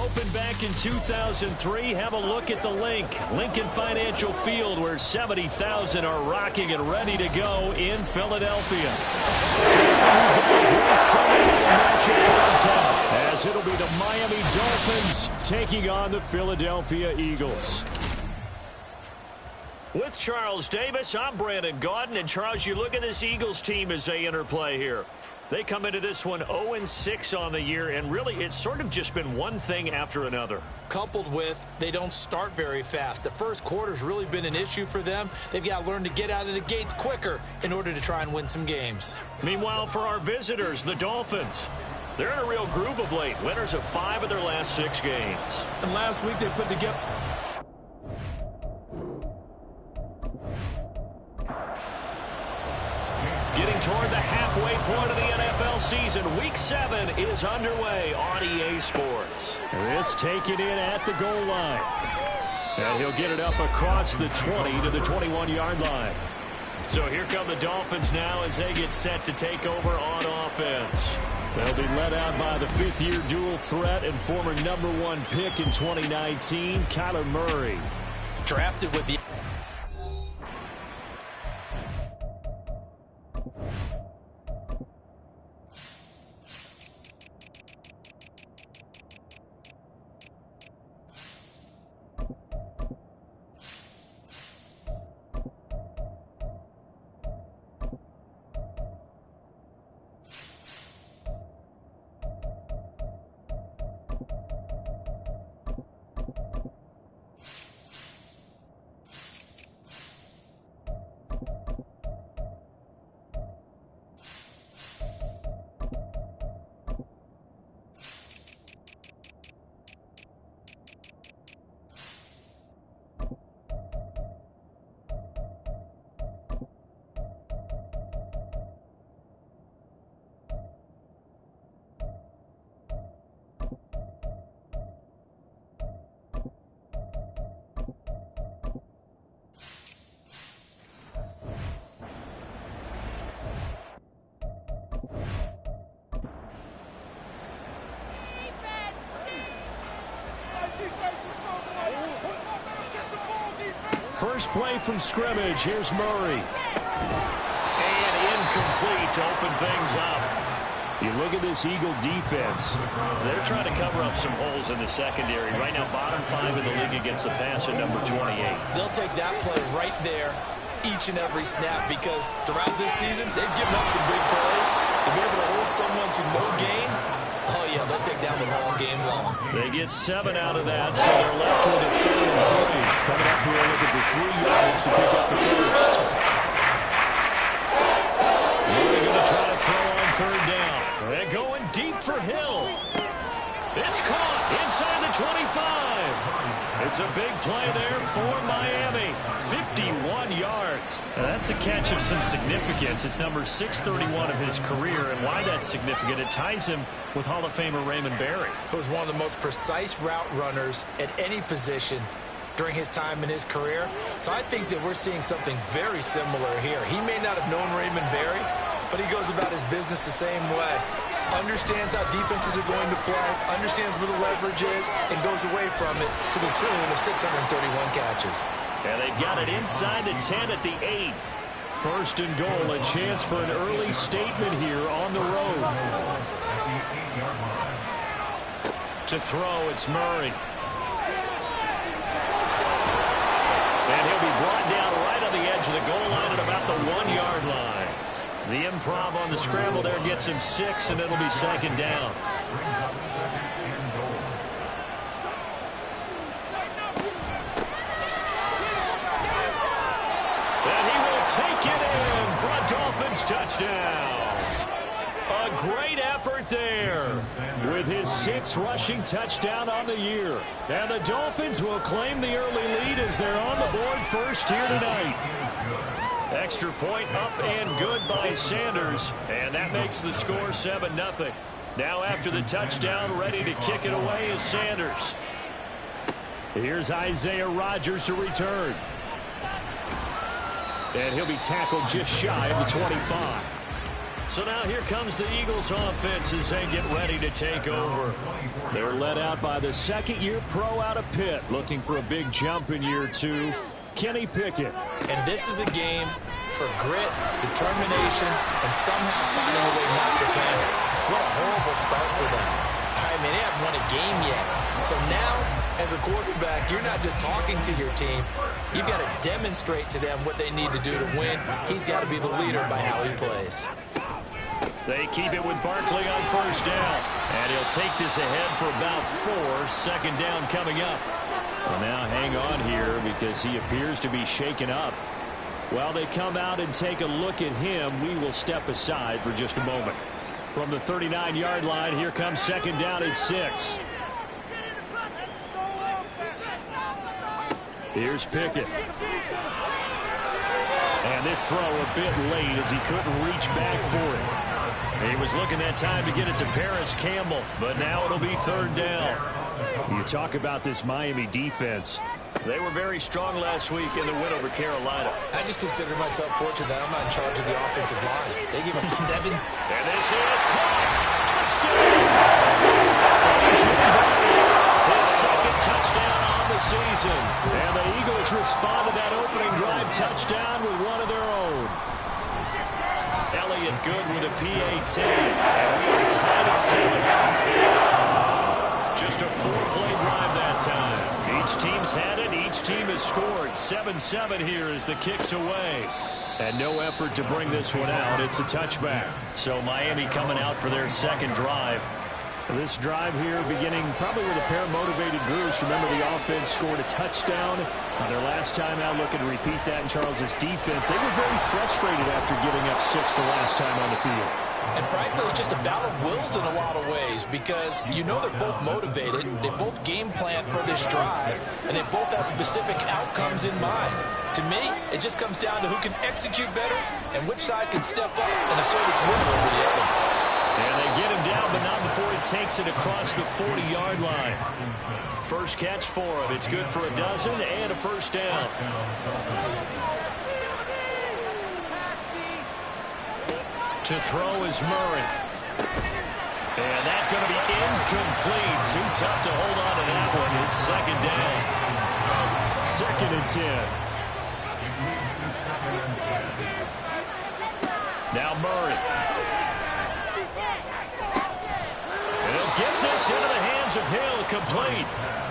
opened back in 2003. Have a look at the link. Lincoln Financial Field, where 70,000 are rocking and ready to go in Philadelphia. As it'll be the Miami Dolphins taking on the Philadelphia Eagles. With Charles Davis, I'm Brandon Gaudin. And Charles, you look at this Eagles team as they interplay here. They come into this one 0-6 on the year, and really it's sort of just been one thing after another. Coupled with they don't start very fast. The first quarter's really been an issue for them. They've got to learn to get out of the gates quicker in order to try and win some games. Meanwhile, for our visitors, the Dolphins, they're in a real groove of late. Winners of 5 of their last 6 games. And last week they put together... Getting toward the halfway point of the NFL season. Week 7 is underway on EA Sports. This taken in at the goal line. And he'll get it up across the 20 to the 21-yard line. So here come the Dolphins now as they get set to take over on offense. They'll be led out by the 5th-year dual threat and former #1 pick in 2019, Kyler Murray. Drafted with the... First play from scrimmage. Here's Murray. And incomplete to open things up. You look at this Eagle defense. They're trying to cover up some holes in the secondary. Right now, bottom 5 in the league against the pass at number 28. They'll take that play right there each and every snap because throughout this season, they've given up some big plays. To be able to hold someone to no gain, oh, yeah, they'll take that one all game long. They get 7 out of that, so they're left with a 3rd and 3. Coming up here looking for 3 yards to pick up the first. They're going to try to throw on 3rd down. They're going deep for Hill. It's caught inside the 25. It's a big play there for Miami. 51 yards. Now that's a catch of some significance. It's number 631 of his career, and why that's significant, it ties him with Hall of Famer Raymond Berry. He was one of the most precise route runners at any position during his time in his career. So I think that we're seeing something very similar here. He may not have known Raymond Berry, but he goes about his business the same way. Understands how defenses are going to play, understands where the leverage is, and goes away from it to the tune of 631 catches. And they've got it inside the 10 at the 8. 1st and goal, a chance for an early statement here on the road. To throw, it's Murray. And he'll be brought down right on the edge of the goal line at about the 1-yard line. The improv on the scramble there gets him 6, and it'll be 2nd down. And he will take it in for a Dolphins touchdown. A great effort there with his 6th rushing touchdown on the year. And the Dolphins will claim the early lead as they're on the board first here tonight. Extra point up and good by Sanders, and that makes the score 7-0. Now after the touchdown, ready to kick it away is Sanders. Here's Isaiah Rodgers to return. And he'll be tackled just shy of the 25. So now here comes the Eagles offense as they get ready to take over. They're led out by the second-year pro out of Pitt, looking for a big jump in year 2, Kenny Pickett. And this is a game for grit, determination, and somehow finding a way not to panic. What a horrible start for them. I mean, they haven't won a game yet. So now, as a quarterback, you're not just talking to your team. You've got to demonstrate to them what they need to do to win. He's got to be the leader by how he plays. They keep it with Barkley on first down. And he'll take this ahead for about 4. Second down coming up. Well, now hang on here because he appears to be shaken up. While they come out and take a look at him, we will step aside for just a moment. From the 39-yard line, here comes second down at 6. Here's Pickett. And this throw a bit late as he couldn't reach back for it. He was looking that time to get it to Paris Campbell, but now it'll be third down. You talk about this Miami defense. They were very strong last week in the win over Carolina. I just consider myself fortunate that I'm not in charge of the offensive line. They give up 7. And this is caught. Touchdown! His second touchdown on the season. And the Eagles respond to that opening drive touchdown with one of their own. Elliott good with a PAT. And we are tied at 7. Just a 4-play drive that time. Each team's had it. Each team has scored. 7-7 here as the kick's away. And no effort to bring this one out. It's a touchback. So Miami coming out for their second drive. This drive here beginning probably with a pair of motivated groups. Remember, the offense scored a touchdown on their last time out. Looking to repeat that in Charles's defense. They were very frustrated after giving up 6 the last time on the field. And frankly, it's just a battle of wills in a lot of ways because you know they're both motivated. They both game plan for this drive, and they both have specific outcomes in mind. To me, it just comes down to who can execute better and which side can step up and assert its will over the other. And they get him down, but not before he takes it across the 40-yard line. First catch for him. It's good for a dozen and a first down. To throw is Murray. And that's going to be incomplete. Too tough to hold on to that one. It's second down. 2nd and 10. Now Murray. And he'll get this into the hands of Hill, complete.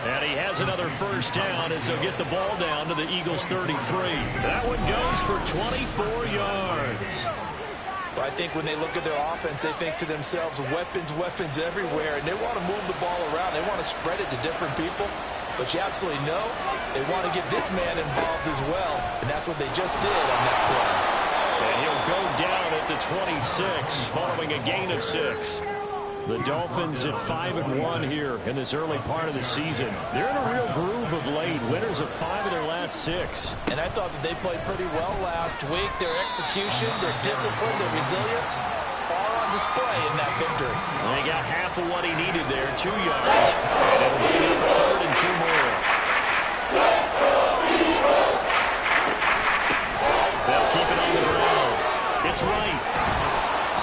And he has another first down as they'll get the ball down to the Eagles' 33. That one goes for 24 yards. Well, I think when they look at their offense, they think to themselves, weapons, weapons everywhere, and they want to move the ball around. They want to spread it to different people. But you absolutely know they want to get this man involved as well, and that's what they just did on that play. And he'll go down at the 26 following a gain of 6. The Dolphins at 5-1 here in this early part of the season. They're in a real groove of late. Winners of 5 of their last 6. And I thought that they played pretty well last week. Their execution, their discipline, their resilience, all on display in that victory. They got half of what he needed there, 2 yards. And it'll be a 3rd and 2 more. They'll keep it on the ground. It's right.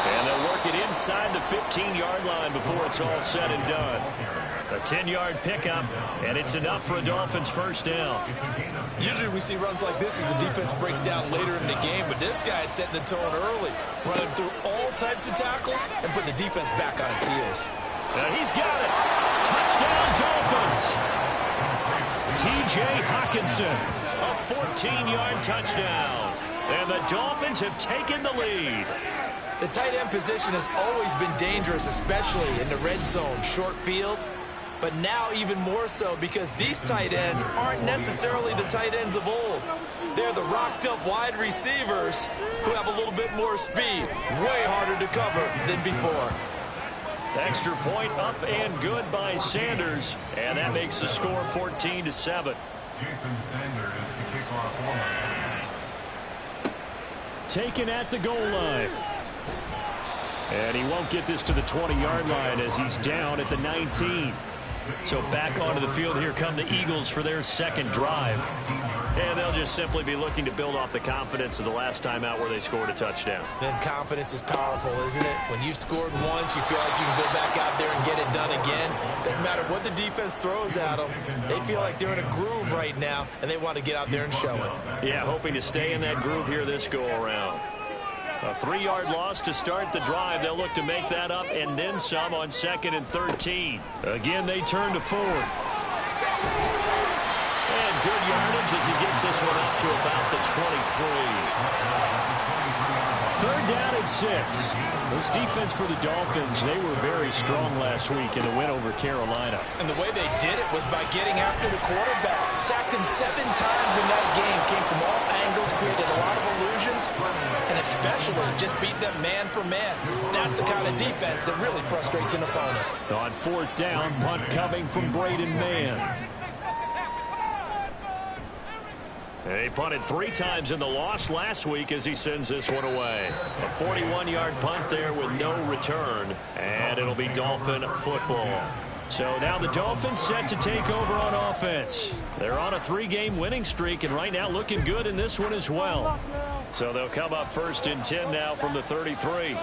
And they'll work it inside the 15-yard line before it's all said and done. A 10-yard pickup, and it's enough for a Dolphins first down. Usually we see runs like this as the defense breaks down later in the game, but this guy's setting the tone early, running through all types of tackles and putting the defense back on its heels. Now he's got it. Touchdown, Dolphins. T.J. Hockenson, a 14-yard touchdown. And the Dolphins have taken the lead. The tight end position has always been dangerous, especially in the red zone, short field. But now even more so because these tight ends aren't necessarily the tight ends of old. They're the rocked-up wide receivers who have a little bit more speed, way harder to cover than before. Extra point up and good by Sanders. And that makes the score 14-7. Jason Sanders, the kickoff line. Taken at the goal line. And he won't get this to the 20-yard line as he's down at the 19. So back onto the field here come the Eagles for their second drive. And they'll just simply be looking to build off the confidence of the last time out where they scored a touchdown. Then confidence is powerful, isn't it? When you've scored once, you feel like you can go back out there and get it done again. Doesn't matter what the defense throws at them. They feel like they're in a groove right now, and they want to get out there and show it. Yeah, hoping to stay in that groove here this go-around. A 3-yard loss to start the drive. They'll look to make that up and then some on 2nd and 13. Again, they turn to Ford. And good yardage as he gets this one up to about the 23. 3rd down and 6. This defense for the Dolphins, they were very strong last week in the win over Carolina. And the way they did it was by getting after the quarterback. Sacked him 7 times in that game. Came from all angles, created a lot of illusions, and especially just beat them man for man. That's the kind of defense that really frustrates an opponent. On 4th down, punt coming from Braden Mann. They punted 3 times in the loss last week as he sends this one away. A 41-yard punt there with no return, and it'll be Dolphin football. So now the Dolphins set to take over on offense. They're on a 3-game winning streak, and right now looking good in this one as well. So they'll come up 1st and 10 now from the 33.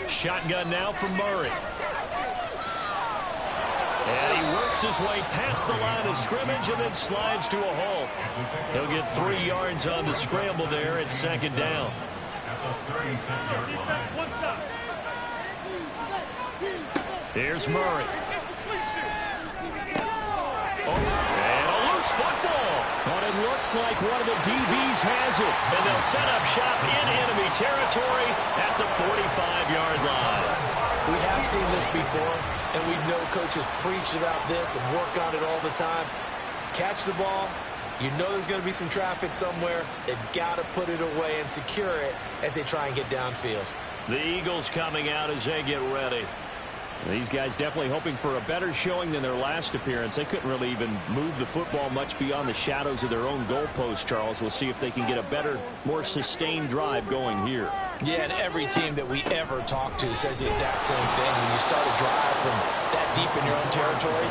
Shotgun now from Murray. And he works his way past the line of scrimmage and then slides to a halt. He'll get 3 yards on the scramble there at 2nd down. Here's Murray. Oh, and a loose football. But it looks like one of the DBs has it. And they'll set up shop in enemy territory at the 45-yard line. We have seen this before, and we know coaches preach about this and work on it all the time. Catch the ball. You know there's going to be some traffic somewhere. They've got to put it away and secure it as they try and get downfield. The Eagles coming out as they get ready. These guys definitely hoping for a better showing than their last appearance. They couldn't really even move the football much beyond the shadows of their own goalpost, Charles. We'll see if they can get a better, more sustained drive going here. Yeah, and every team that we ever talk to says the exact same thing. When you start a drive from that deep in your own territory,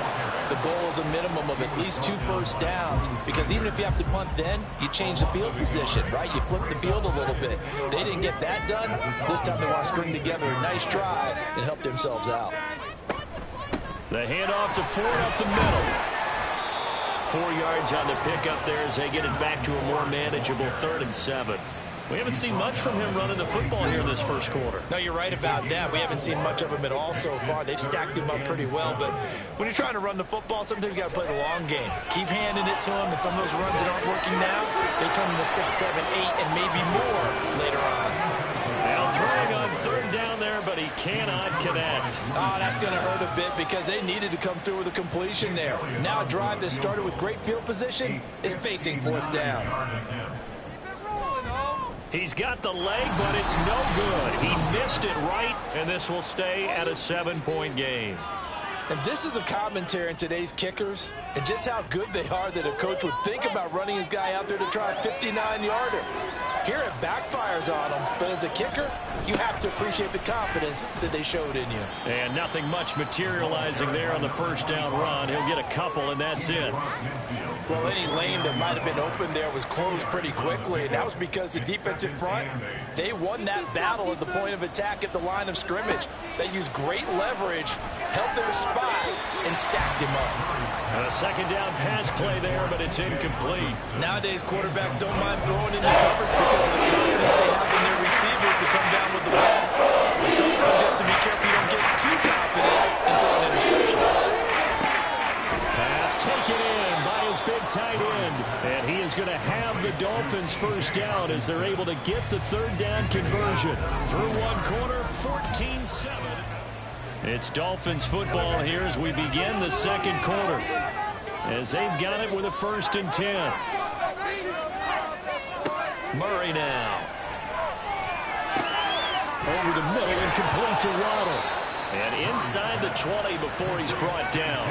the goal is a minimum of at least 2 first downs, because even if you have to punt then, you change the field position, right? You flip the field a little bit. They didn't get that done. This time they want to string together a nice drive and help themselves out. The handoff to Ford up the middle. 4 yards on the pickup there as they get it back to a more manageable 3rd and 7. We haven't seen much from him running the football here in this first quarter. No, you're right about that. We haven't seen much of him at all so far. They've stacked him up pretty well, but when you're trying to run the football, sometimes you got to play the long game. Keep handing it to him, and some of those runs that aren't working now, they turn into 6, 7, 8, and maybe more later on. Now throwing on 3rd down there, but he cannot connect. Oh, that's going to hurt a bit because they needed to come through with a completion there. Now a drive that started with great field position is facing 4th down. He's got the leg, but it's no good. He missed it right, and this will stay at a 7-point game. And this is a commentary on today's kickers and just how good they are that a coach would think about running his guy out there to try a 59-yarder. Here it backfires on him, but as a kicker, you have to appreciate the confidence that they showed in you. And nothing much materializing there on the 1st down run. He'll get a couple, and that's it. Well, any lane that might have been open there was closed pretty quickly, and that was because the defensive front, they won that battle at the point of attack at the line of scrimmage. They used great leverage, held their spot, and stacked him up. A 2nd down pass play there, but it's incomplete. Nowadays, quarterbacks don't mind throwing into coverage because of the confidence they have in their receivers to come down with the ball. But sometimes you have to be careful you don't get too confident and throw an interception. Pass taken in by his big tight end. And he is going to have the Dolphins 1st down as they're able to get the 3rd down conversion. Through one quarter, 14-7. It's Dolphins football here as we begin the 2nd quarter. As they've got it with a 1st and 10. Murray now. Over the middle and complete to Waddle. And inside the 20 before he's brought down.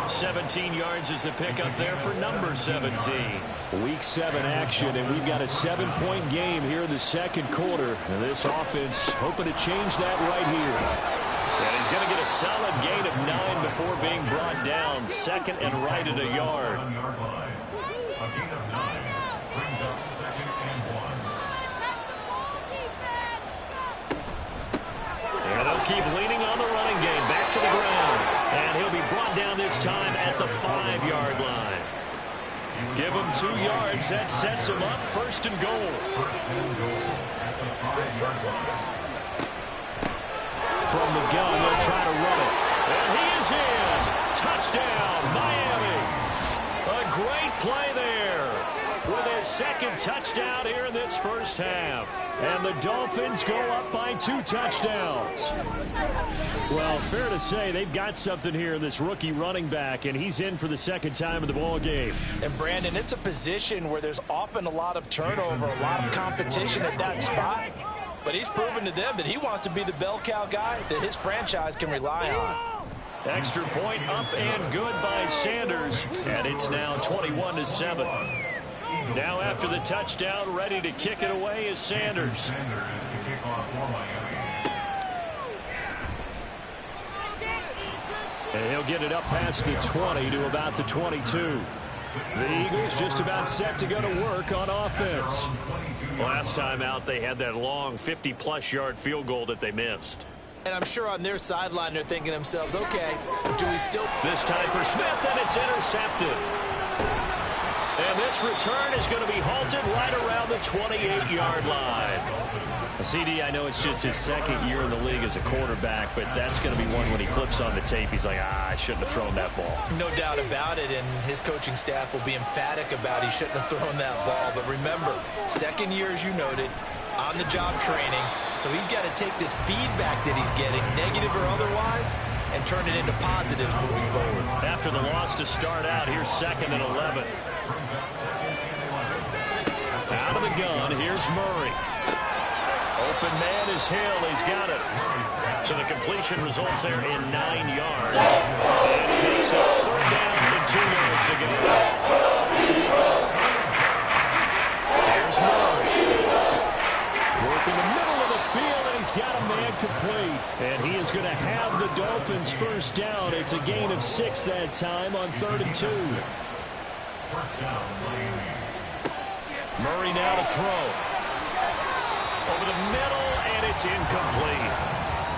17 yards is the pickup there for number 17. Week 7 action, and we've got a 7-point game here in the 2nd quarter. And this offense hoping to change that right here. And he's going to get a solid gain of 9 before being brought down. Second and right at a yard. A gain of 9 brings up 2nd and 1. And they'll keep leaning on the running game. Back to the ground. And he'll be brought down this time at the 5-yard line. Give him 2 yards. That sets him up. First and goal. First and goal at the 5-yard line. From the gun, they'll try to run it. And he is in. Touchdown, Miami. A great play there with his second touchdown here in this first half. And the Dolphins go up by 2 touchdowns. Well, fair to say they've got something here in this rookie running back, and he's in for the second time in the ball game. And, Brandon, it's a position where there's often a lot of turnover, a lot of competition at that spot. But he's proven to them that he wants to be the bell cow guy that his franchise can rely on. Extra point up and good by Sanders. And it's now 21-7. Now after the touchdown, ready to kick it away is Sanders. Sanders to kick off for Miami. And he'll get it up past the 20 to about the 22. The Eagles just about set to go to work on offense. Last time out, they had that long 50-plus yard field goal that they missed. And I'm sure on their sideline they're thinking to themselves, okay, do we still... This time for Smith, and it's intercepted. And this return is going to be halted right around the 28-yard line. CD, I know it's just his second year in the league as a quarterback, but that's going to be one when he flips on the tape. He's like, I shouldn't have thrown that ball. No doubt about it, and his coaching staff will be emphatic about he shouldn't have thrown that ball. But remember, second year, as you noted, on-the-job training, so he's got to take this feedback that he's getting, negative or otherwise, and turn it into positives moving forward. After the loss to start out, here's 2nd and 11. Out of the gun, here's Murray. Open man is Hill. He's got it. So the completion results there in 9 yards. And he makes it 3rd down and 2 yards to go. Here's Murray. Working the middle of the field, and he's got a man complete. And he is going to have the Dolphins first down. It's a gain of 6 that time on 3rd and 2. Murray now to throw. Over the middle, and it's incomplete.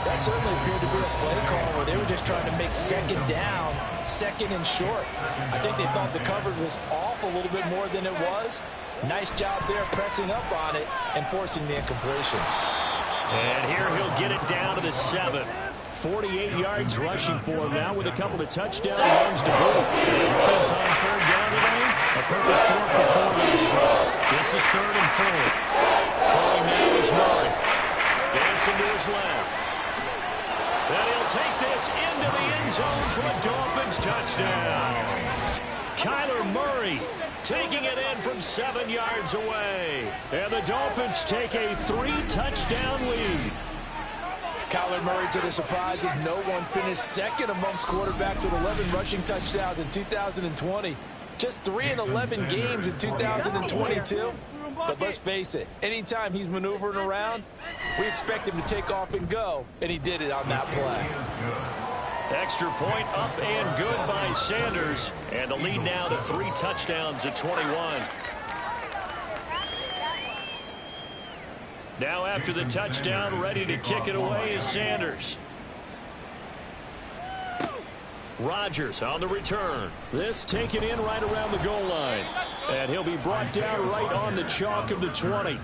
That certainly appeared to be a play call where they were just trying to make 2nd down, 2nd and short. I think they thought the coverage was off a little bit more than it was. Nice job there pressing up on it and forcing the incompletion. And here he'll get it down to the 7. 48 yards rushing for him now with a couple of touchdown runs to boot. Offense on 3rd down today. A perfect 4 for 4 to this throw. This is 3rd and 4. Throwing now is Murray. Dancing to his left. And he'll take this into the end zone for a Dolphins touchdown. Kyler Murray taking it in from 7 yards away. And the Dolphins take a 3-touchdown lead. Kyler Murray, to the surprise of no one, finished 2nd amongst quarterbacks with 11 rushing touchdowns in 2020. Just 3 in 11 games in 2022. But let's face it, anytime he's maneuvering around, we expect him to take off and go, and he did it on that play. Extra point up and good by Sanders, and the lead now to 3 touchdowns at 21. Now after the touchdown, ready to kick it away is Sanders. Rodgers on the return. This taken in right around the goal line. And he'll be brought down right on the chalk of the 20.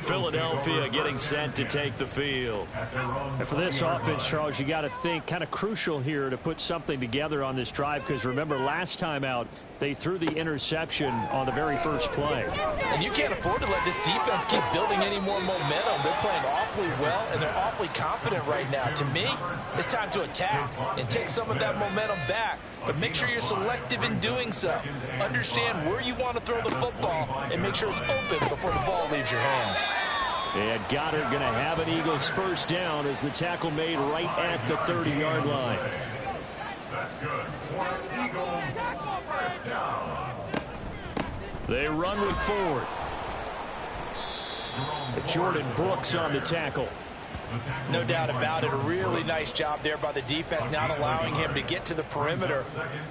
Philadelphia getting set to take the field. And for this offense, Charles, you got to think kind of crucial here to put something together on this drive, because remember last time out they threw the interception on the very first play. And you can't afford to let this defense keep building any more momentum. They're playing awfully well, and they're awfully confident right now. To me, it's time to attack and take some of that momentum back. But make sure you're selective in doing so. Understand where you want to throw the football and make sure it's open before the ball leaves your hands. And Goddard going to have an Eagles first down as the tackle made right at the 30-yard line. That's good. Eagles first down. They run with Ford. Jordan Brooks on the tackle. No doubt about it. A really nice job there by the defense, not allowing him to get to the perimeter.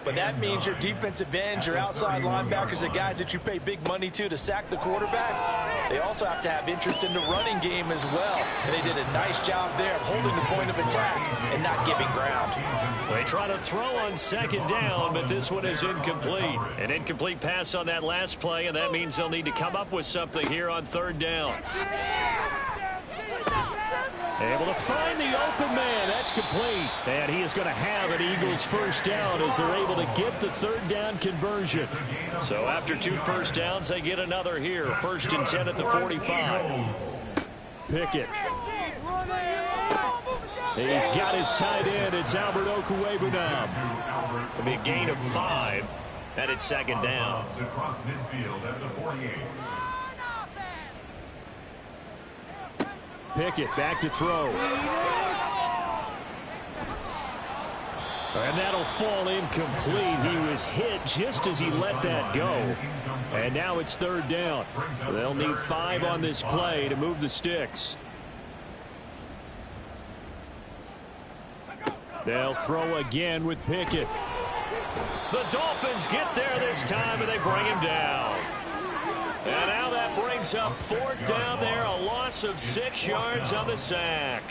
But that means your defensive ends, your outside linebackers, the guys that you pay big money to sack the quarterback, they also have to have interest in the running game as well. And they did a nice job there of holding the point of attack and not giving ground. They try to throw on second down, but this one is incomplete. An incomplete pass on that last play, and that means they'll need to come up with something here on third down. Able to find the open man. That's complete. And he is going to have an Eagles first down as they're able to get the third down conversion. So after 2 first downs, they get another here. 1st and 10 at the 45. Pickett. He's got his tight end. It's Albert Okwuegbunam now. It'll be a gain of 5. And it's second down. Across midfield at the 48. Pickett back to throw. And that'll fall incomplete. He was hit just as he let that go. And now it's third down. They'll need 5 on this play to move the sticks. They'll throw again with Pickett. The Dolphins get there this time, and they bring him down. And now that brings up 4th down there, a loss of 6 yards on the sack.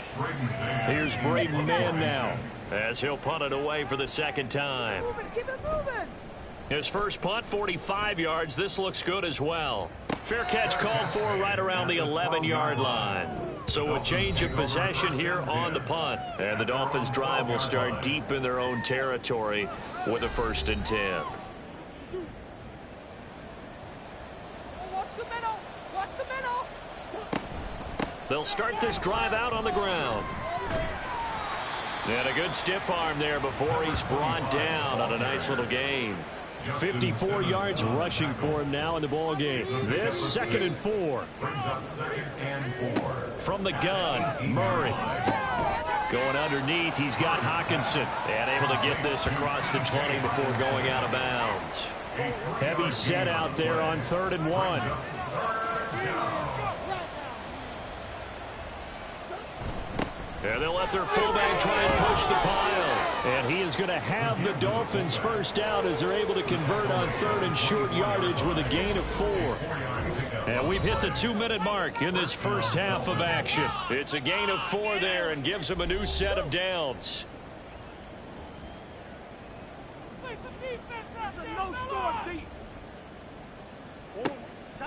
Here's Braden Mann now, as he'll punt it away for the 2nd time. Keep it moving. His first punt, 45 yards. This looks good as well. Fair catch called for right around the 11-yard line. So a change of possession here on the punt. And the Dolphins' drive will start deep in their own territory with a 1st and 10. They'll start this drive out on the ground. And a good stiff arm there before he's brought down on a nice little gain. 54 yards rushing for him now in the ball game. This 2nd and 4. From the gun, Murray. Going underneath, he's got Hawkinson. And able to get this across the 20 before going out of bounds. Heavy set out there on 3rd and 1. And they'll let their fullback try and push the pile. And he is going to have the Dolphins first down as they're able to convert on 3rd and short yardage with a gain of 4. And we've hit the 2-minute mark in this first half of action. It's a gain of 4 there and gives them a new set of downs.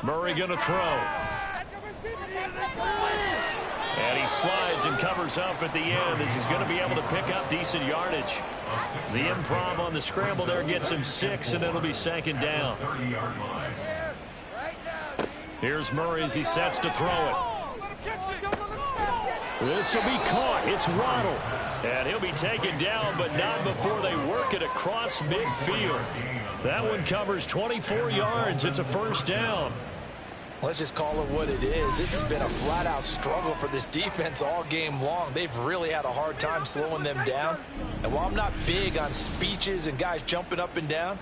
Murray going to throw. And he slides and covers up at the end as he's going to be able to pick up decent yardage. The improv on the scramble there gets him 6, and it'll be 2nd down. Here's Murray as he sets to throw it. This will be caught. It's Waddle. And he'll be taken down, but not before they work it across midfield. That one covers 24 yards. It's a 1st down. Let's just call it what it is. This has been a flat-out struggle for this defense all game long. They've really had a hard time slowing them down. And while I'm not big on speeches and guys jumping up and down,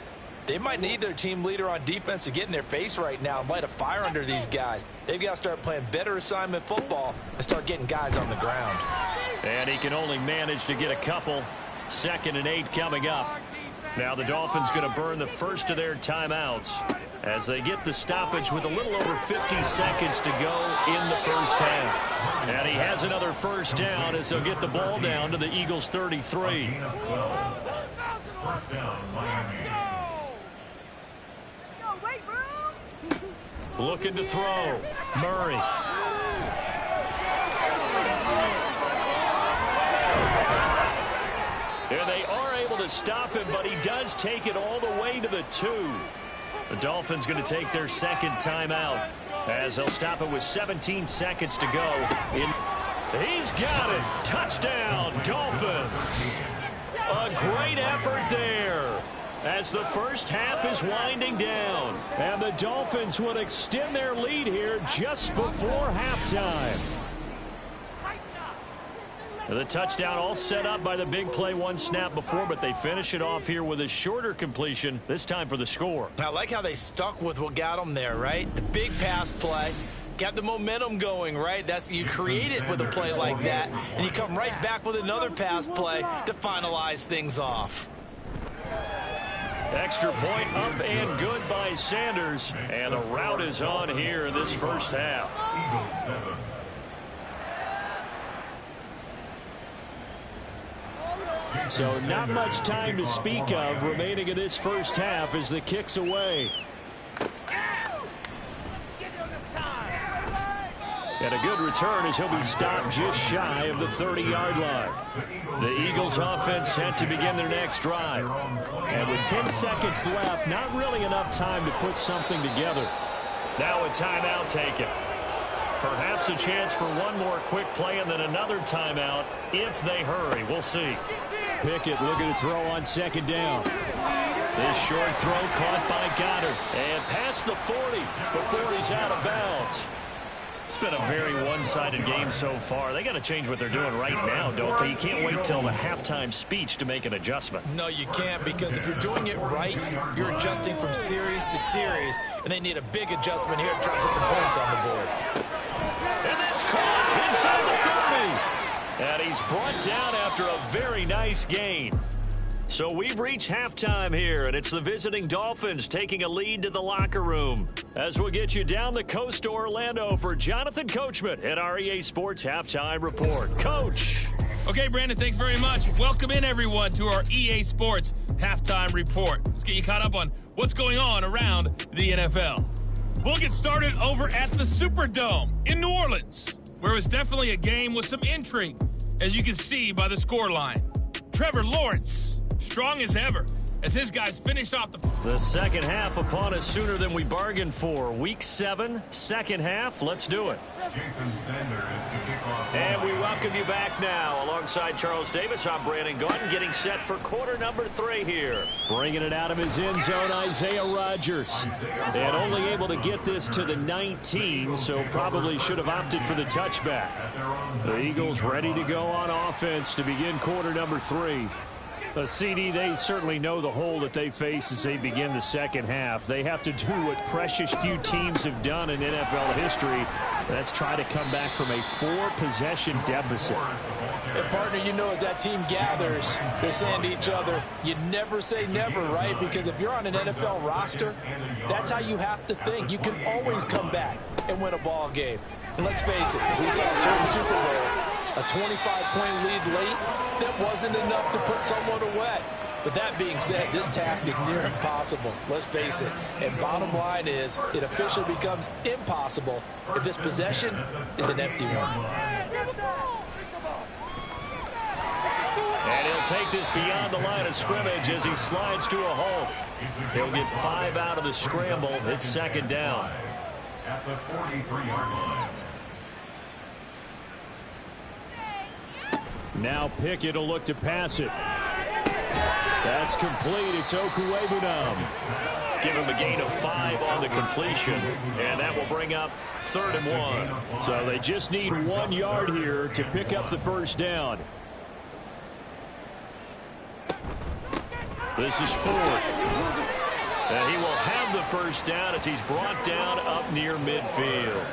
they might need their team leader on defense to get in their face right now and light a fire under these guys. They've got to start playing better assignment football and start getting guys on the ground. And he can only manage to get a couple. 2nd and 8 coming up. Now the Dolphins going to burn the first of their timeouts as they get the stoppage with a little over 50 seconds to go in the first half. And he has another first down as they'll get the ball down to the Eagles' 33. First down, Miami. Looking to throw. Murray. And they are able to stop him, but he does take it all the way to the 2. The Dolphins going to take their 2nd timeout as they'll stop it with 17 seconds to go. He's got it. Touchdown, Dolphins. A great effort there as the first half is winding down. And the Dolphins would extend their lead here just before halftime. The touchdown all set up by the big play 1 snap before, but they finish it off here with a shorter completion, this time for the score. I like how they stuck with what got them there, right? The big pass play, Got the momentum going, right? You create it with a play like that, and you come right back with another pass play to finalize things off. Extra point up and good by Sanders. And a rout is on here in this first half. So not much time to speak of remaining in this first half as the kick's away. And a good return as he'll be stopped just shy of the 30-yard line. The Eagles offense set to begin their next drive. And with 10 seconds left, not really enough time to put something together. Now a timeout taken. Perhaps a chance for one more quick play and then another timeout if they hurry. We'll see. Pickett looking to throw on second down. This short throw caught by Goddard. And past the 40 before he's out of bounds. It's been a very one-sided game so far. They got to change what they're doing right now, don't they? You can't wait till the halftime speech to make an adjustment. No, you can't, because if you're doing it right, you're adjusting from series to series, and they need a big adjustment here to try to put some points on the board. And that's caught inside the 30. And he's brought down after a very nice gain. So we've reached halftime here, and it's the visiting Dolphins taking a lead to the locker room. As we'll get you down the coast to Orlando for Jonathan Coachman at our EA Sports Halftime Report. Coach. Okay, Brandon, thanks very much. Welcome in, everyone, to our EA Sports Halftime Report. Let's get you caught up on what's going on around the NFL. We'll get started over at the Superdome in New Orleans, where it was definitely a game with some intrigue, as you can see by the scoreline. Trevor Lawrence, strong as ever, as his guys finished off the second half upon us sooner than we bargained for. Week 7, second half. Let's do it. And we welcome you back now. Alongside Charles Davis, I'm Brandon Gaudin, getting set for quarter number 3 here. Bringing it out of his end zone, Isaiah Rodgers. And only able to get this to the 19, so probably should have opted for the touchback. The Eagles ready to go on offense to begin quarter number 3. CD, they certainly know the hole that they face as they begin the second half. They have to do what precious few teams have done in NFL history. That's try to come back from a 4-possession deficit. And partner, you know, as that team gathers, they're saying to each other, you never say never, right? Because if you're on an NFL roster, that's how you have to think. You can always come back and win a ball game. And let's face it, we saw a certain Super Bowl, a 25-point lead late, that wasn't enough to put someone away. But that being said, this task is near impossible. Let's face it. And bottom line is, it officially becomes impossible if this possession is an empty one. And he'll take this beyond the line of scrimmage as he slides to a hole. He'll get 5 out of the scramble. It's second down. At the 43-yard line. Now Pickett will look to pass it. That's complete. It's Okuwebunam. Give him a gain of 5 on the completion, and that will bring up 3rd and 1. So they just need 1 yard here to pick up the first down. This is Ford. And he will have the first down as he's brought down up near midfield.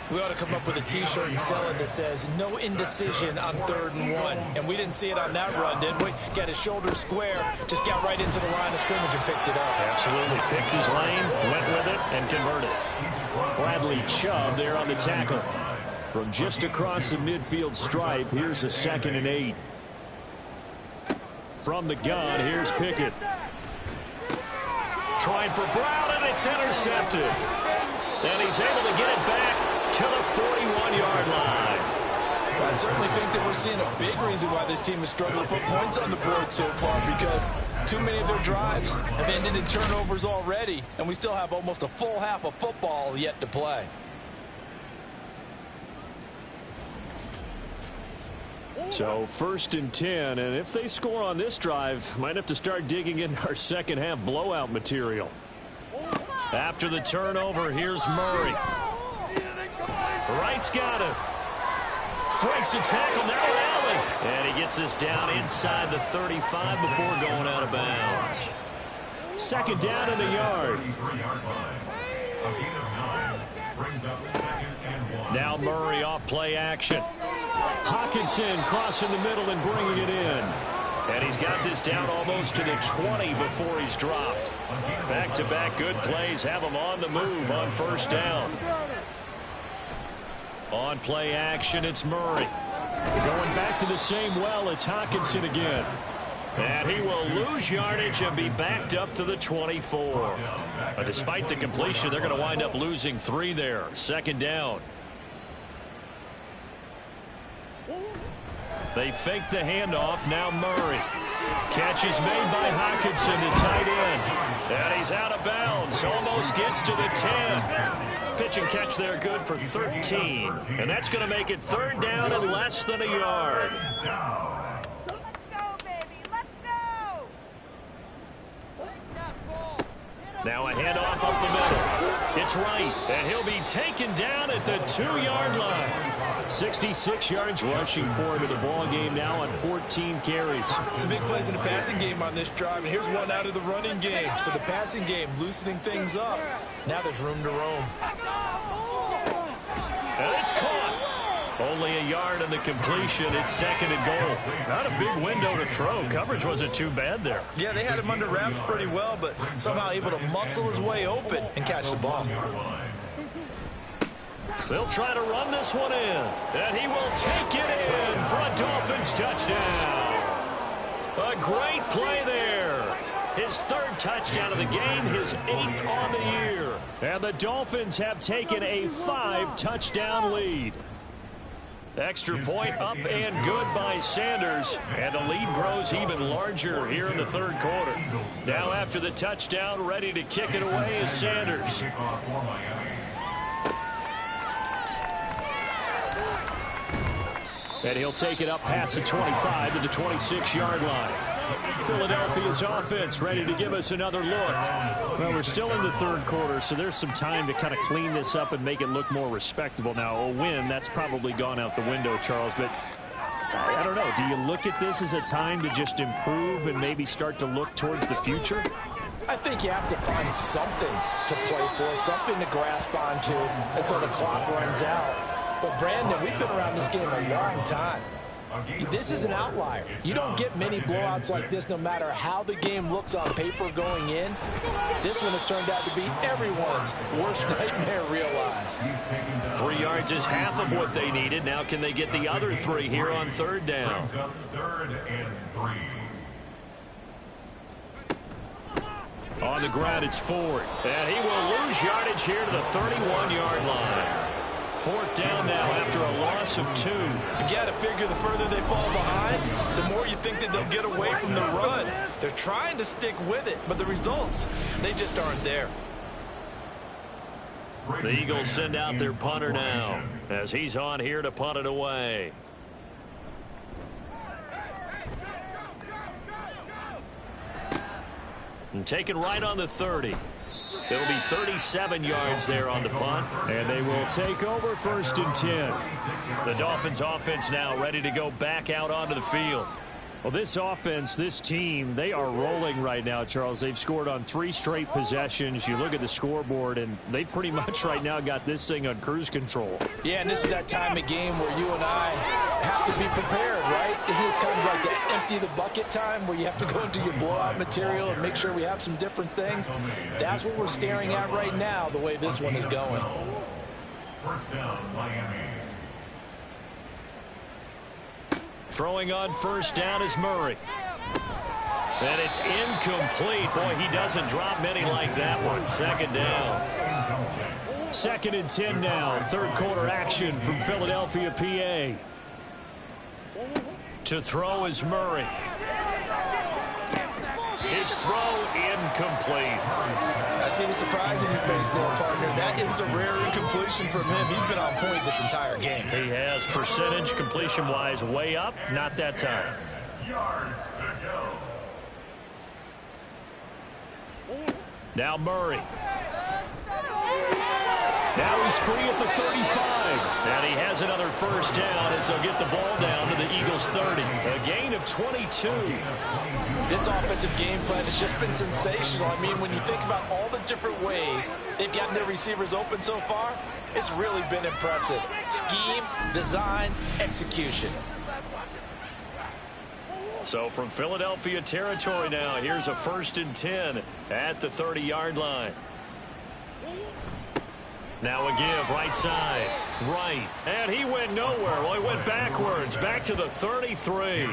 We ought to come up with a T-shirt and sell it that says, no indecision on 3rd and 1. And we didn't see it on that run, did we? Got his shoulder square, just got right into the line of scrimmage and picked it up. Absolutely. Picked his lane, went with it, and converted. Bradley Chubb there on the tackle. From just across the midfield stripe, here's a 2nd and 8. From the gun, here's Pickett. Trying for Brown, and it's intercepted. And he's able to get it back to the 41-yard line. I certainly think that we're seeing a big reason why this team is struggling to put points on the board so far, because too many of their drives have ended in turnovers already, and we still have almost a full half of football yet to play. So 1st and 10, and if they score on this drive, might have to start digging in our second half blowout material. After the turnover, here's Murray. Wright's got it. Breaks the tackle, now rally. And he gets this down inside the 35 before going out of bounds. 2nd down in the yard. A gain of 9 brings up 2nd and 1. Now Murray off play action. Hawkinson crossing the middle and bringing it in. And he's got this down almost to the 20 before he's dropped. Back-to-back good plays have him on the move on first down. On play action, it's Murray. Going back to the same well, it's Hawkinson again. And he will lose yardage and be backed up to the 24. But despite the completion, they're going to wind up losing 3 there. Second down. They fake the handoff. Now Murray. Catch is made by Hawkinson, the tight end. And he's out of bounds. Almost gets to the 10. Pitch and catch there good for 13. And that's going to make it third down and less than a yard. Now a handoff up the middle. It's right, and he'll be taken down at the 2-yard line. 66 yards rushing for him in the ball game now on 14 carries. Some big plays in the passing game on this drive, and here's one out of the running game. So the passing game loosening things up. Now there's room to roam. And it's caught. Only a yard on the completion. It's 2nd and goal. Not a big window to throw. Coverage wasn't too bad there. Yeah, they had him under wraps pretty well, but somehow able to muscle his way open and catch the ball. They'll try to run this one in. And he will take it in for a Dolphins touchdown. A great play there. His 3rd touchdown of the game, his 8th on the year. And the Dolphins have taken a 5-touchdown lead. Extra point up and good by Sanders. And the lead grows even larger here in the 3rd quarter. Now after the touchdown, ready to kick it away is Sanders. And he'll take it up past the 25 to the 26-yard line. Philadelphia's offense ready to give us another look. Well, we're still in the 3rd quarter, so there's some time to kind of clean this up and make it look more respectable. Now, a win, that's probably gone out the window, Charles, but I don't know. Do you look at this as a time to just improve and maybe start to look towards the future? I think you have to find something to play for, something to grasp onto until the clock runs out. But, Brandon, we've been around this game a long time. This is an outlier. You don't get many blowouts like this no matter how the game looks on paper going in. This one has turned out to be everyone's worst nightmare realized. 3 yards is half of what they needed. Now can they get the other 3 here on 3rd down? 3rd and 3. On the ground, it's Ford. And he will lose yardage here to the 31-yard line. 4th down now after a loss of 2. You got to figure the further they fall behind, the more you think that they'll get away from the run. They're trying to stick with it, but the results, they just aren't there. The Eagles send out their punter now as he's on here to punt it away. And taken right on the 30. It'll be 37 yards there on the punt. And they will take over 1st and 10. The Dolphins offense now ready to go back out onto the field. Well, this offense, this team, they are rolling right now, Charles. They've scored on 3 straight possessions. You look at the scoreboard, and they pretty much right now got this thing on cruise control. Yeah, and this is that time of game where you and I have to be prepared, right? Isn't this kind of like the empty the bucket time where you have to go into your blowout material and make sure we have some different things? That's what we're staring at right now, the way this one is going. 1st down, Miami. Throwing on 1st down is Murray. And it's incomplete. Boy, he doesn't drop many like that one. 2nd down. 2nd and 10 now. 3rd quarter action from Philadelphia, PA. To throw is Murray. His throw incomplete. I see the surprise in your face there, partner. That is a rare incompletion from him. He's been on point this entire game. He has percentage completion-wise way up. Not that time. Yards to go. Now Murray. Now he's free at the 35. And he has another first down as they'll get the ball down to the Eagles' 30. A gain of 22. This offensive game plan has just been sensational. I mean, when you think about all the different ways they've gotten their receivers open so far, it's really been impressive. Scheme, design, execution. So from Philadelphia territory now, here's a 1st and 10 at the 30-yard line. Now a give, right side, right, and he went nowhere. Well, he went backwards, back to the 33.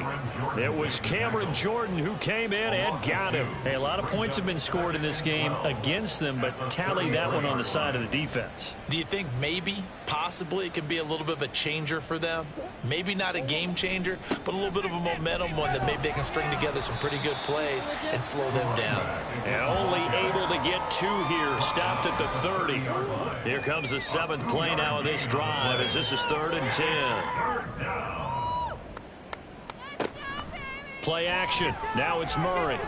It was Cameron Jordan who came in and got him. Hey, a lot of points have been scored in this game against them, but tally that one on the side of the defense. Do you think maybe, possibly, it can be a little bit of a changer for them? Maybe not a game changer, but a little bit of a momentum one that maybe they can string together some pretty good plays and slow them down. And only able to get 2 here, stopped at the 30. Here comes the 7th play now of this drive as this is 3rd and 10. Play action. Now it's Murray.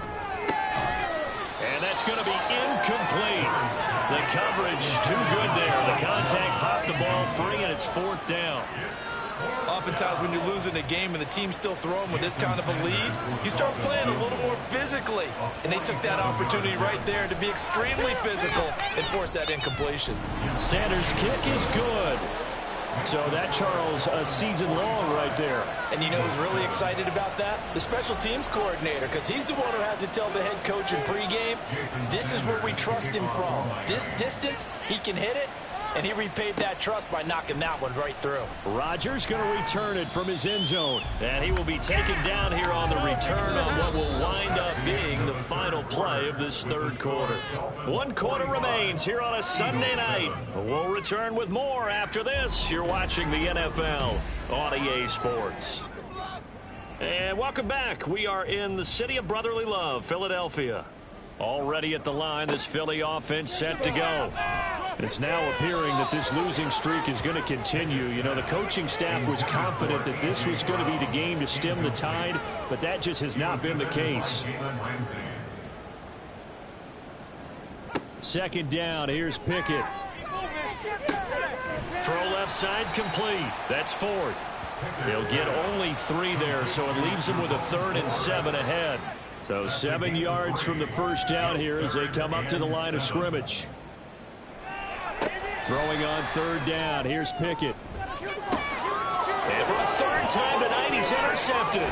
And that's going to be incomplete. The coverage too good there. The contact popped the ball free, and it's 4th down. Oftentimes when you're losing a game and the team's still throwing with this kind of a lead, you start playing a little more physically. And they took that opportunity right there to be extremely physical and force that incompletion. Sanders' kick is good. So that, Charles, a season long right there. And you know who's really excited about that? The special teams coordinator, because he's the one who has to tell the head coach in pregame, this is where we trust him from. This distance, he can hit it. And he repaid that trust by knocking that one right through. Rodgers going to return it from his end zone. And he will be taken down here on the return on what will wind up being the final play of this 3rd quarter. 1 quarter remains here on a Sunday night. We'll return with more after this. You're watching the NFL on EA Sports. And welcome back. We are in the city of brotherly love, Philadelphia. Already at the line, this Philly offense set to go. It's now appearing that this losing streak is going to continue. You know, the coaching staff was confident that this was going to be the game to stem the tide, but that just has not been the case. 2nd down, here's Pickett. Throw left side complete. That's 4th. They'll get only 3 there, so it leaves them with a 3rd and 7 ahead. So 7 yards from the first down here as they come up to the line of scrimmage. Throwing on 3rd down. Here's Pickett. And for a 3rd time tonight, he's intercepted.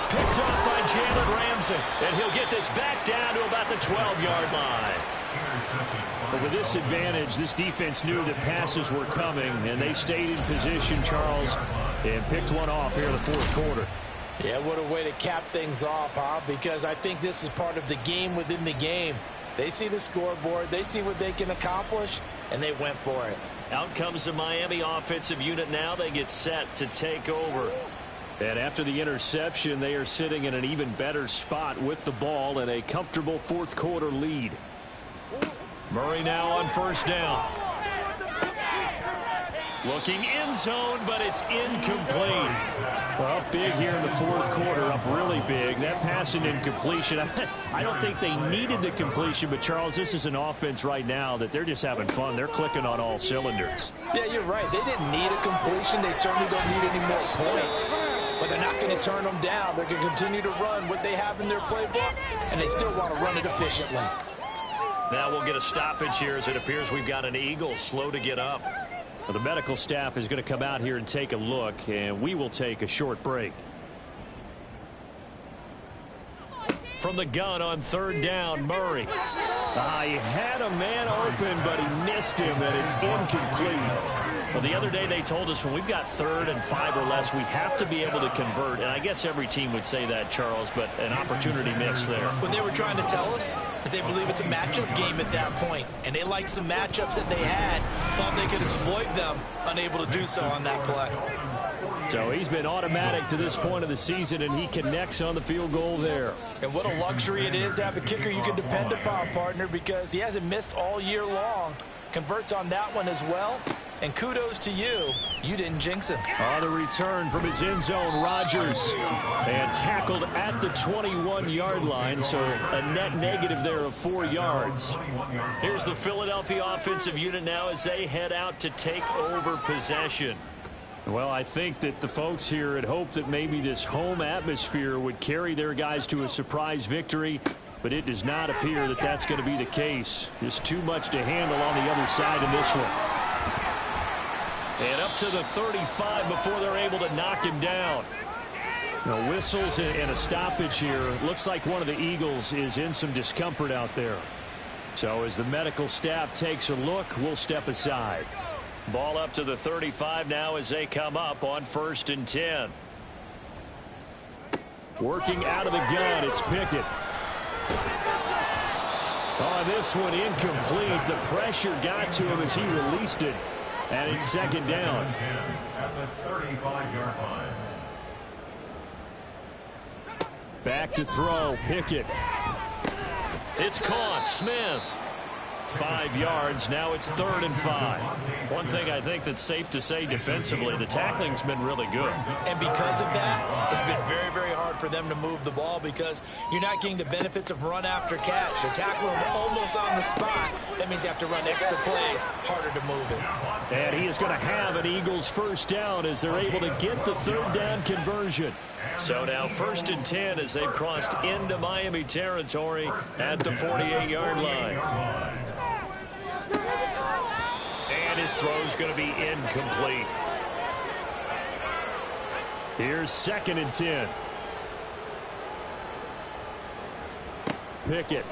Picked up by Jalen Ramsey. And he'll get this back down to about the 12-yard line. But with this advantage, this defense knew that passes were coming, and they stayed in position, Charles, and picked one off here in the 4th quarter. Yeah, what a way to cap things off, huh? Because I think this is part of the game within the game. They see the scoreboard, they see what they can accomplish, and they went for it. Out comes the Miami offensive unit now. They get set to take over. And after the interception, they are sitting in an even better spot with the ball and a comfortable 4th quarter lead. Murray now on 1st down. Looking end zone, but it's incomplete. Well, up big here in the 4th quarter, up really big. That pass and incompletion, I don't think they needed the completion, but Charles, this is an offense right now that they're just having fun. They're clicking on all cylinders. Yeah, you're right. They didn't need a completion. They certainly don't need any more points. But they're not going to turn them down. They're going to continue to run what they have in their playbook, and they still want to run it efficiently. Now we'll get a stoppage here as it appears we've got an Eagle slow to get up. Well, the medical staff is going to come out here and take a look, and we will take a short break. From the gun on 3rd down, Murray. He had a man open, but he missed him, and it's incomplete. Well, the other day they told us when we've got 3rd and 5 or less, we have to be able to convert. And I guess every team would say that, Charles, but an opportunity missed there. What they were trying to tell us is they believe it's a matchup game at that point. And they liked some matchups that they had, thought they could exploit them, unable to do so on that play. So he's been automatic to this point of the season, and he connects on the field goal there. And what a luxury it is to have a kicker you can depend upon, partner, because he hasn't missed all year long. Converts on that one as well. And kudos to you. You didn't jinx him. On the return from his end zone, Rodgers. And tackled at the 21-yard line, so a net negative there of 4 yards. Here's the Philadelphia offensive unit now as they head out to take over possession. Well, I think that the folks here had hoped that maybe this home atmosphere would carry their guys to a surprise victory, but it does not appear that that's going to be the case. Just too much to handle on the other side in this one. And up to the 35 before they're able to knock him down. Now, whistles and a stoppage here. Looks like one of the Eagles is in some discomfort out there. So as the medical staff takes a look, we'll step aside. Ball up to the 35 now as they come up on 1st and 10. Working out of the gun, it's Pickett. Oh, this one incomplete. The pressure got to him as he released it. And it's 2nd down. At the 35-yard line. Back to throw, Pickett. It's caught, Smith. 5 yards, now it's 3rd and 5. One thing I think that's safe to say defensively, the tackling's been really good. And because of that, it's been very, very hard for them to move the ball because you're not getting the benefits of run after catch. They're tackling them almost on the spot. That means you have to run extra plays, harder to move it. And he is going to have an Eagles 1st down as they're able to get the 3rd down conversion. So now 1st and 10 as they've crossed into Miami territory at the 48-yard line. And his throw's going to be incomplete. Here's 2nd and 10. Pickett.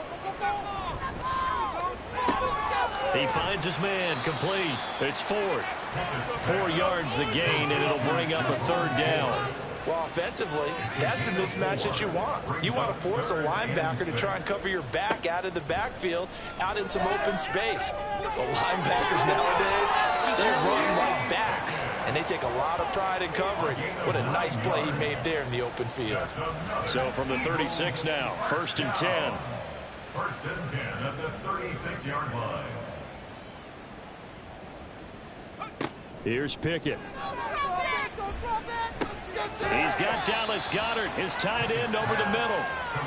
He finds his man, complete. It's Ford. 4 yards the gain, and it'll bring up a 3rd down. Well, offensively, that's the mismatch that you want. You want to force a linebacker to try and cover your back out of the backfield, out in some open space. The linebackers nowadays, they run like backs, and they take a lot of pride in covering. What a nice play he made there in the open field. So from the 36 now, 1st and 10. 1st and 10 at the 36-yard line. Here's Pickett. He's got Dallas Goedert, his tight end, over the middle.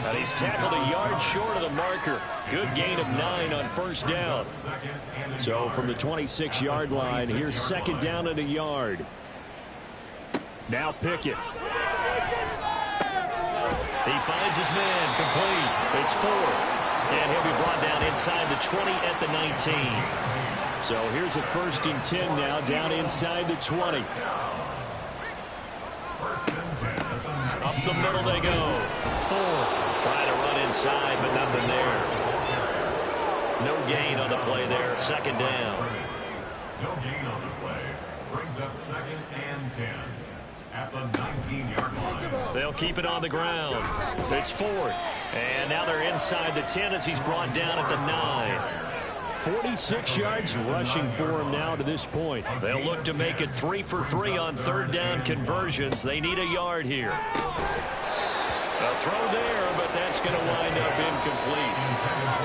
And he's tackled a yard short of the marker. Good gain of 9 on 1st down. So from the 26-yard line, here's 2nd down and a yard. Now Pickett. He finds his man, complete. It's Ford. And he'll be brought down inside the 20 at the 19. So here's a 1st and 10 now, down inside the 20. Up the middle they go. Ford trying to run inside, but nothing there. No gain on the play there. 2nd down. No gain on the play. Brings up 2nd and 10 at the 19-yard line. They'll keep it on the ground. It's Ford. And now they're inside the 10 as he's brought down at the 9. 46 yards rushing for him now to this point. They'll look to make it 3 for 3 on 3rd down conversions. They need a yard here. A throw there, but that's going to wind up incomplete.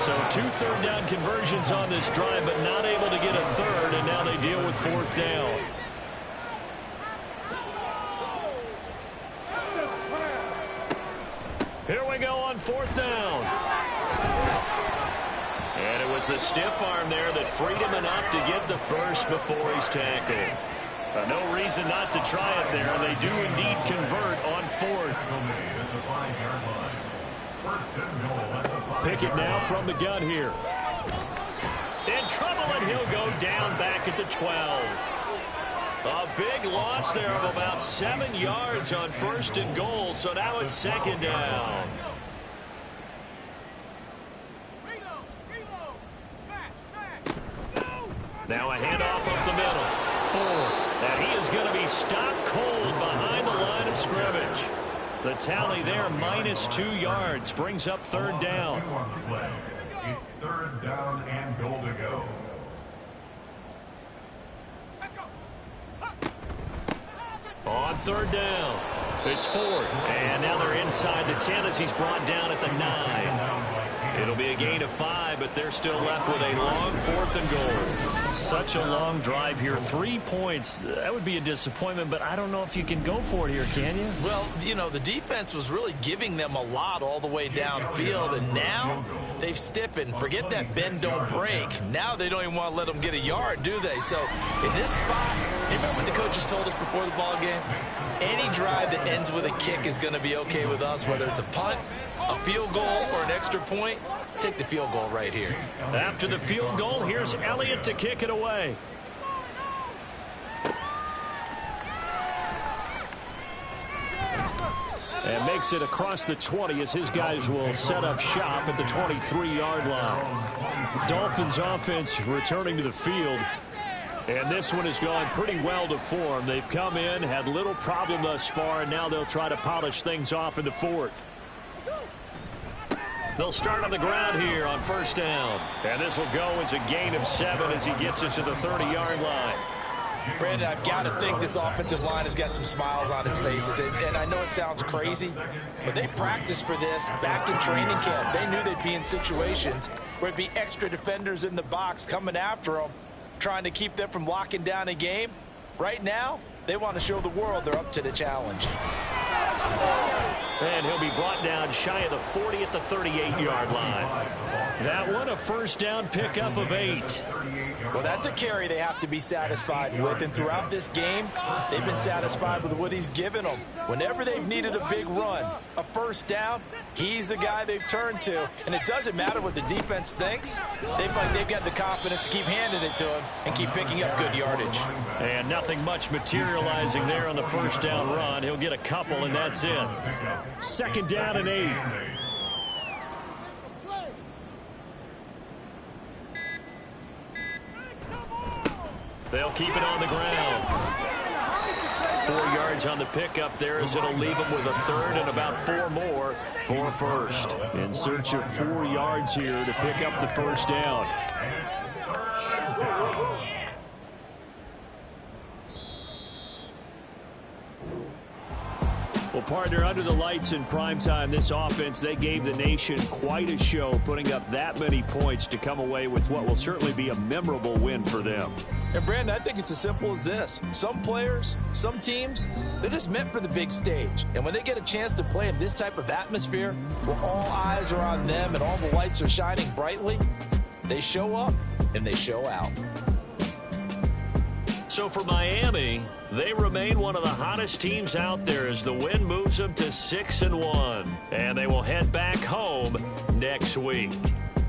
So 2 3rd down conversions on this drive, but not able to get a 3rd, and now they deal with 4th down. Here we go on 4th down. And it was the stiff arm there that freed him enough to get the first before he's tackled. No reason not to try it there. They do indeed convert on 4th. Pickett now from the gun here. In trouble, and he'll go down back at the 12. A big loss there of about 7 yards on 1st and goal, so now it's 2nd down. Now a handoff up the middle. Ford. And he is going to be stopped cold behind the line of scrimmage. The tally there, -2 yards, brings up 3rd down. It's 3rd down and goal to go. On 3rd down, it's Ford. And now they're inside the 10 as he's brought down at the 9. It'll be a gain of 5, but they're still left with a long 4th and goal. Such a long drive here. 3 points. That would be a disappointment, but I don't know if you can go for it here, can you? Well, you know, the defense was really giving them a lot all the way downfield, and now they've stiffened. Forget that bend, don't break. Now they don't even want to let them get a yard, do they? So in this spot, remember what the coaches told us before the ball game? Any drive that ends with a kick is going to be okay with us, whether it's a punt, a field goal, or an extra point. Take the field goal right here. After the field goal, here's Elliott to kick it away. And makes it across the 20 as his guys will set up shop at the 23-yard line. Dolphins offense returning to the field. And this one has gone pretty well to form. They've come in, had little problem thus far, and now they'll try to polish things off in the 4th. They'll start on the ground here on 1st down. And this will go as a gain of 7 as he gets it to the 30-yard line. Brandon, I've got to think this offensive line has got some smiles on its faces. And I know it sounds crazy, but they practiced for this back in training camp. They knew they'd be in situations where it'd be extra defenders in the box coming after them, trying to keep them from locking down a game. Right now, they want to show the world they're up to the challenge. And he'll be brought down shy of the 40 at the 38-yard line. That one, a 1st down pickup of 8. Well, that's a carry they have to be satisfied with. And throughout this game, they've been satisfied with what he's given them. Whenever they've needed a big run, a 1st down, he's the guy they've turned to. And it doesn't matter what the defense thinks. They've got the confidence to keep handing it to him and keep picking up good yardage. And nothing much materializing there on the 1st down run. He'll get a couple, and that's it. 2nd down and 8. They'll keep it on the ground. 4 yards on the pickup there as it'll leave them with a 3rd and about 4 more for 1st. In search of 4 yards here to pick up the 1st down. Well, partner, under the lights in primetime, this offense, they gave the nation quite a show, putting up that many points to come away with what will certainly be a memorable win for them. And, Brandon, I think it's as simple as this. Some players, some teams, they're just meant for the big stage. And when they get a chance to play in this type of atmosphere, where all eyes are on them and all the lights are shining brightly, they show up and they show out. So for Miami, they remain one of the hottest teams out there as the win moves them to 6-1. And they will head back home next week.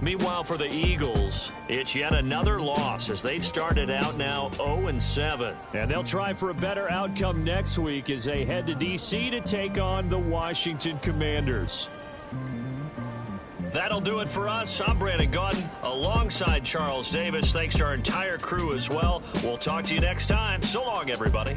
Meanwhile, for the Eagles, it's yet another loss as they've started out now 0-7. And they'll try for a better outcome next week as they head to D.C. to take on the Washington Commanders. That'll do it for us. I'm Brandon Gaudin alongside Charles Davis. Thanks to our entire crew as well. We'll talk to you next time. So long, everybody.